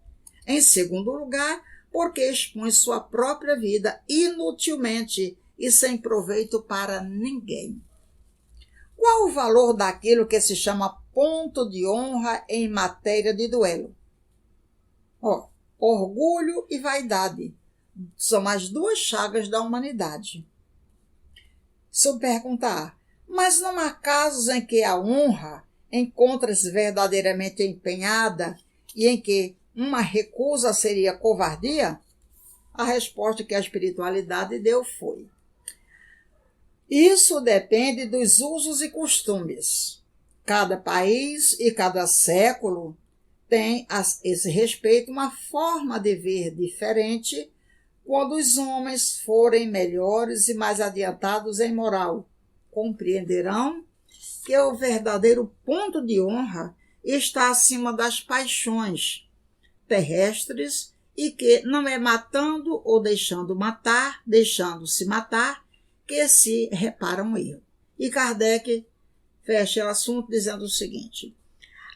Em segundo lugar, porque expõe sua própria vida inutilmente e sem proveito para ninguém. Qual o valor daquilo que se chama ponto de honra em matéria de duelo? Orgulho e vaidade são as duas chagas da humanidade. Se eu perguntar, mas não há casos em que a honra encontra-se verdadeiramente empenhada e em que uma recusa seria covardia? A resposta que a espiritualidade deu foi: isso depende dos usos e costumes. Cada país e cada século tem a esse respeito uma forma de ver diferente quando os homens forem melhores e mais adiantados em moral. Compreenderão que o verdadeiro ponto de honra está acima das paixões terrestres e que não é matando ou deixando-se matar, que se repara um erro. E Kardec fecha o assunto dizendo o seguinte: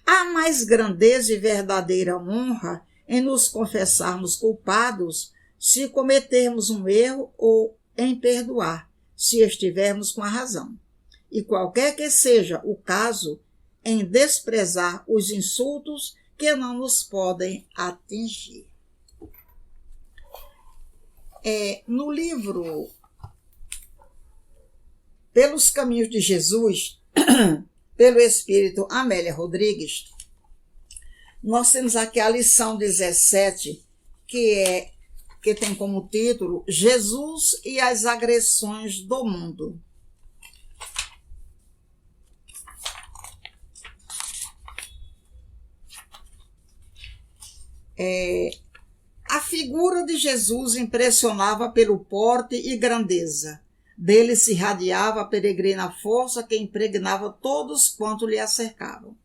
há mais grandeza e verdadeira honra em nos confessarmos culpados se cometermos um erro ou em perdoar, se estivermos com a razão. E qualquer que seja o caso, em desprezar os insultos que não nos podem atingir. No livro Pelos Caminhos de Jesus, pelo Espírito Amélia Rodrigues, nós temos aqui a lição 17, que tem como título Jesus e as agressões do mundo. A figura de Jesus impressionava pelo porte e grandeza. Dele se irradiava a peregrina força que impregnava todos quanto lhe acercavam.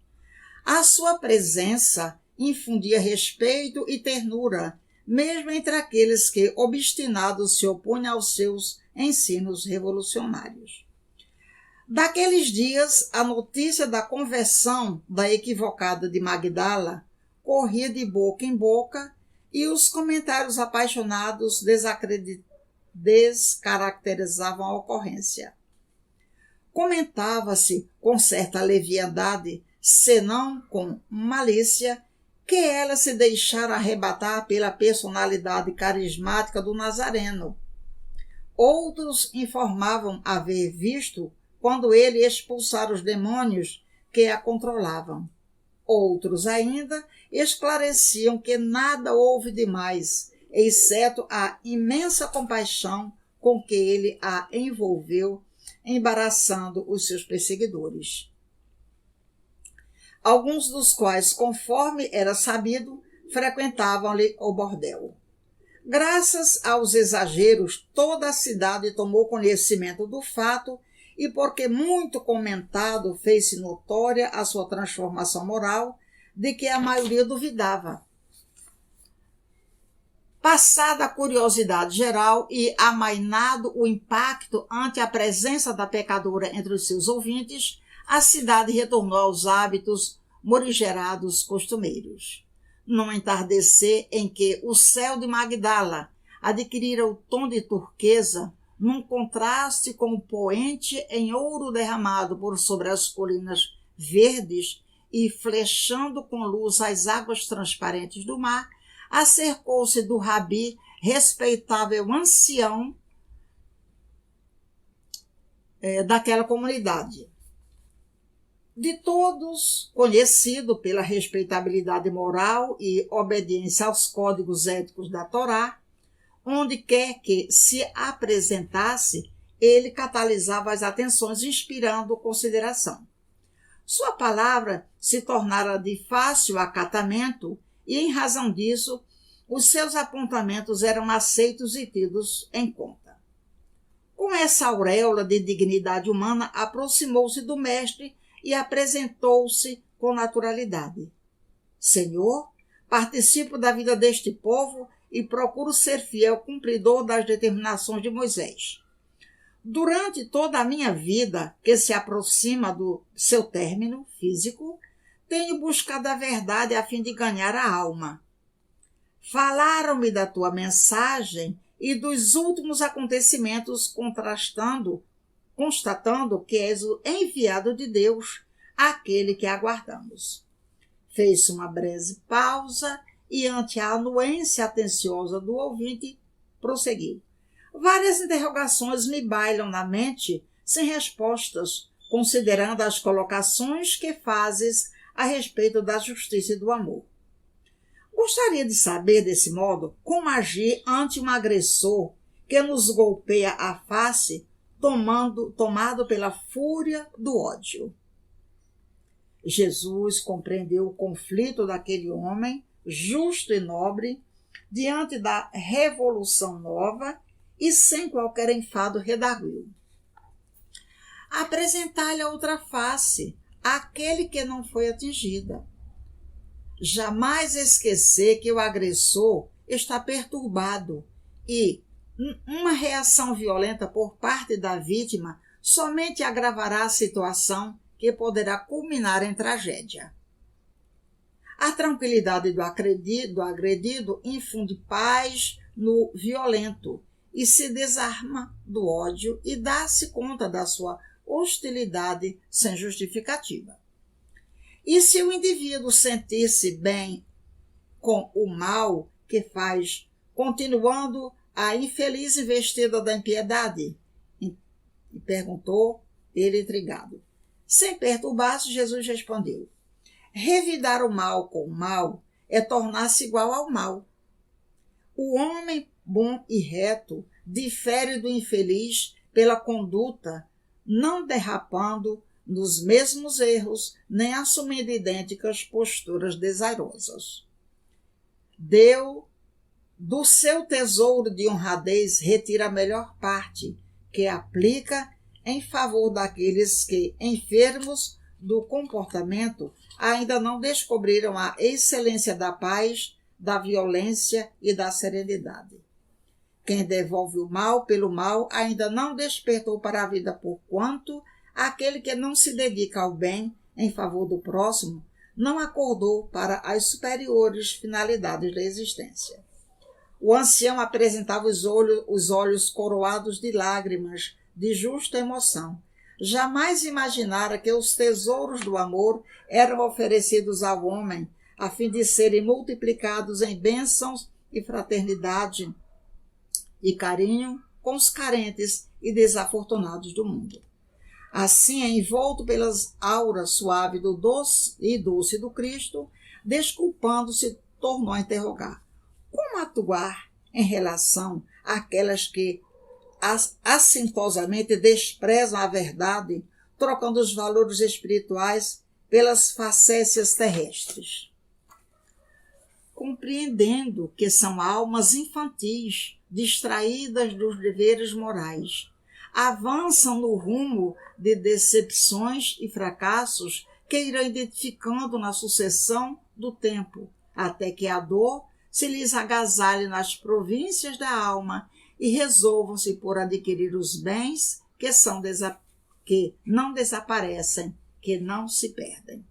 A sua presença infundia respeito e ternura, mesmo entre aqueles que, obstinados, se opunham aos seus ensinos revolucionários. Daqueles dias, a notícia da conversão da equivocada de Magdala corria de boca em boca e os comentários apaixonados descaracterizavam a ocorrência. Comentava-se com certa leviandade, senão com malícia, que ela se deixara arrebatar pela personalidade carismática do Nazareno. Outros informavam haver visto quando ele expulsara os demônios que a controlavam. Outros ainda esclareciam que nada houve demais, exceto a imensa compaixão com que ele a envolveu, embaraçando os seus perseguidores. Alguns dos quais, conforme era sabido, frequentavam-lhe o bordel. Graças aos exageros, toda a cidade tomou conhecimento do fato e, porque muito comentado, fez-se notória a sua transformação moral, de que a maioria duvidava. Passada a curiosidade geral e amainado o impacto ante a presença da pecadora entre os seus ouvintes, a cidade retornou aos hábitos morigerados costumeiros. Num entardecer em que o céu de Magdala adquirira o tom de turquesa, num contraste com o poente em ouro derramado por sobre as colinas verdes e flechando com luz as águas transparentes do mar, acercou-se do rabi, respeitável ancião daquela comunidade. De todos, conhecido pela respeitabilidade moral e obediência aos códigos éticos da Torá, onde quer que se apresentasse, ele catalisava as atenções, inspirando consideração. Sua palavra se tornara de fácil acatamento e, em razão disso, os seus apontamentos eram aceitos e tidos em conta. Com essa auréola de dignidade humana, aproximou-se do mestre e apresentou-se com naturalidade. Senhor, participo da vida deste povo e procuro ser fiel cumpridor das determinações de Moisés. Durante toda a minha vida, que se aproxima do seu término físico, tenho buscado a verdade a fim de ganhar a alma. Falaram-me da tua mensagem e dos últimos acontecimentos, constatando que és o enviado de Deus, aquele que aguardamos. Fez-se uma breve pausa e, ante a anuência atenciosa do ouvinte, prosseguiu. Várias interrogações me bailam na mente sem respostas, considerando as colocações que fazes a respeito da justiça e do amor. Gostaria de saber, desse modo, como agir ante um agressor que nos golpeia a face, tomado pela fúria do ódio. Jesus compreendeu o conflito daquele homem, justo e nobre, diante da revolução nova e sem qualquer enfado redarguiu. Apresentar-lhe a outra face, aquele que não foi atingida. Jamais esquecer que o agressor está perturbado e uma reação violenta por parte da vítima somente agravará a situação que poderá culminar em tragédia. A tranquilidade do agredido infunde paz no violento e se desarma do ódio e dá-se conta da sua hostilidade sem justificativa. E se o indivíduo sentir-se bem com o mal que faz, continuando a infeliz investida da impiedade? E perguntou ele intrigado. Sem perturbar-se, Jesus respondeu. Revidar o mal com o mal é tornar-se igual ao mal. O homem bom e reto difere do infeliz pela conduta, não derrapando nos mesmos erros, nem assumindo idênticas posturas desairosas. Deu do seu tesouro de honradez, retira a melhor parte, que aplica em favor daqueles que, enfermos do comportamento, ainda não descobriram a excelência da paz, da violência e da serenidade. Quem devolve o mal pelo mal ainda não despertou para a vida, porquanto aquele que não se dedica ao bem em favor do próximo não acordou para as superiores finalidades da existência. O ancião apresentava os olhos coroados de lágrimas, de justa emoção. Jamais imaginara que os tesouros do amor eram oferecidos ao homem a fim de serem multiplicados em bênçãos e fraternidade e carinho com os carentes e desafortunados do mundo. Assim, envolto pelas auras suave do doce do Cristo, desculpando-se, tornou a interrogar. Como atuar em relação àquelas que assintosamente desprezam a verdade, trocando os valores espirituais pelas facécias terrestres? Compreendendo que são almas infantis, distraídas dos deveres morais, avançam no rumo de decepções e fracassos que irão identificando na sucessão do tempo, até que a dor se lhes agasalhe nas províncias da alma e resolvam-se por adquirir os bens que não desaparecem, que não se perdem.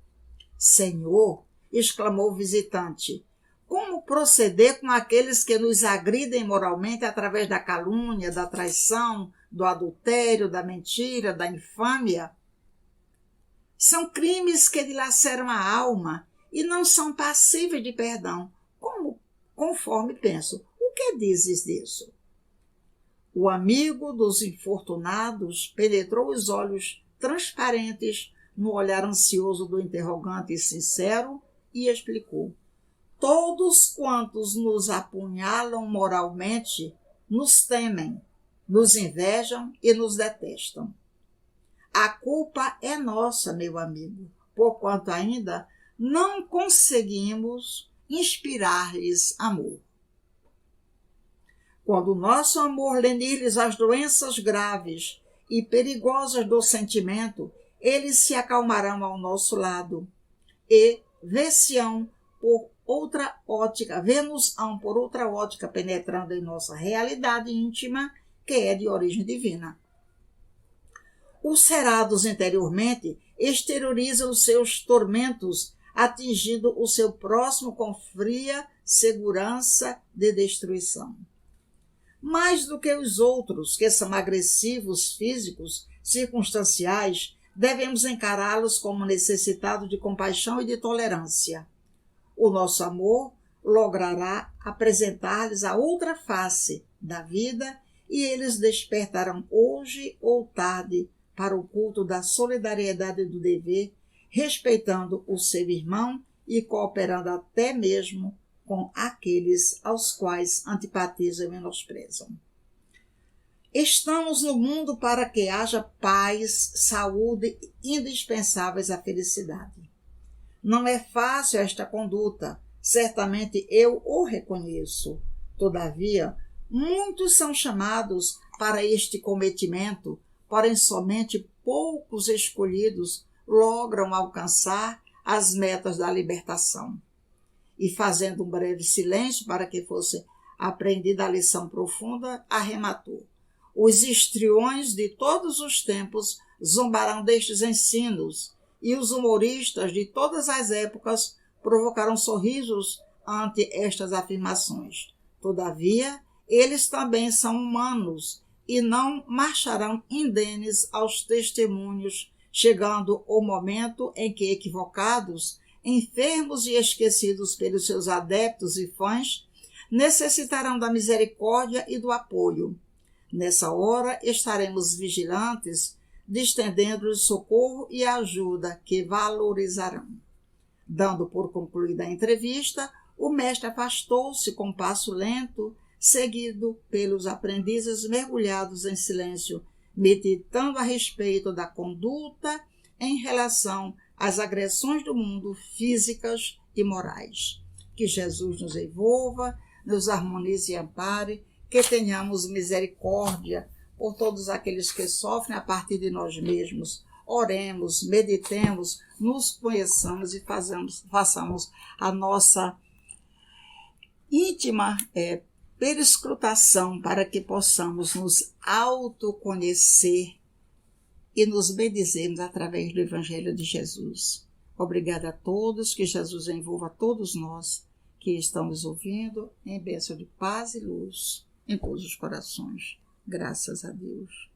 Senhor, exclamou o visitante, como proceder com aqueles que nos agridem moralmente através da calúnia, da traição, do adultério, da mentira, da infâmia? São crimes que dilaceram a alma e não são passíveis de perdão. Conforme penso, o que dizes disso? O amigo dos infortunados penetrou os olhos transparentes no olhar ansioso do interrogante e sincero e explicou. Todos quantos nos apunhalam moralmente nos temem, nos invejam e nos detestam. A culpa é nossa, meu amigo, porquanto ainda não conseguimos inspirar-lhes amor. Quando o nosso amor lenir-lhes as doenças graves e perigosas do sentimento, eles se acalmarão ao nosso lado e ver-nos-ão por outra ótica penetrando em nossa realidade íntima, que é de origem divina. Ulcerados interiormente, exteriorizam os seus tormentos, atingindo o seu próximo com fria segurança de destruição. Mais do que os outros, que são agressivos, físicos, circunstanciais, devemos encará-los como necessitados de compaixão e de tolerância. O nosso amor logrará apresentar-lhes a outra face da vida e eles despertarão hoje ou tarde para o culto da solidariedade e do dever, respeitando o seu irmão e cooperando até mesmo com aqueles aos quais antipatizam e menosprezam. Estamos no mundo para que haja paz, saúde indispensáveis à felicidade. Não é fácil esta conduta, certamente eu o reconheço. Todavia, muitos são chamados para este cometimento, porém somente poucos escolhidos logram alcançar as metas da libertação. E fazendo um breve silêncio para que fosse aprendida a lição profunda, arrematou. Os histriões de todos os tempos zombarão destes ensinos, e os humoristas de todas as épocas provocaram sorrisos ante estas afirmações. Todavia, eles também são humanos e não marcharão indenes aos testemunhos, chegando o momento em que, equivocados, enfermos e esquecidos pelos seus adeptos e fãs, necessitarão da misericórdia e do apoio. Nessa hora estaremos vigilantes, distendendo-lhes socorro e ajuda que valorizarão. Dando por concluída a entrevista, o mestre afastou-se com passo lento, seguido pelos aprendizes mergulhados em silêncio, meditando a respeito da conduta em relação às agressões do mundo físicas e morais. Que Jesus nos envolva, nos harmonize e ampare, que tenhamos misericórdia por todos aqueles que sofrem a partir de nós mesmos. Oremos, meditemos, nos conheçamos e façamos a nossa íntima perescrutação para que possamos nos autoconhecer e nos bendizermos através do Evangelho de Jesus. Obrigada a todos, que Jesus envolva todos nós que estamos ouvindo em bênção de paz e luz em todos os corações. Graças a Deus.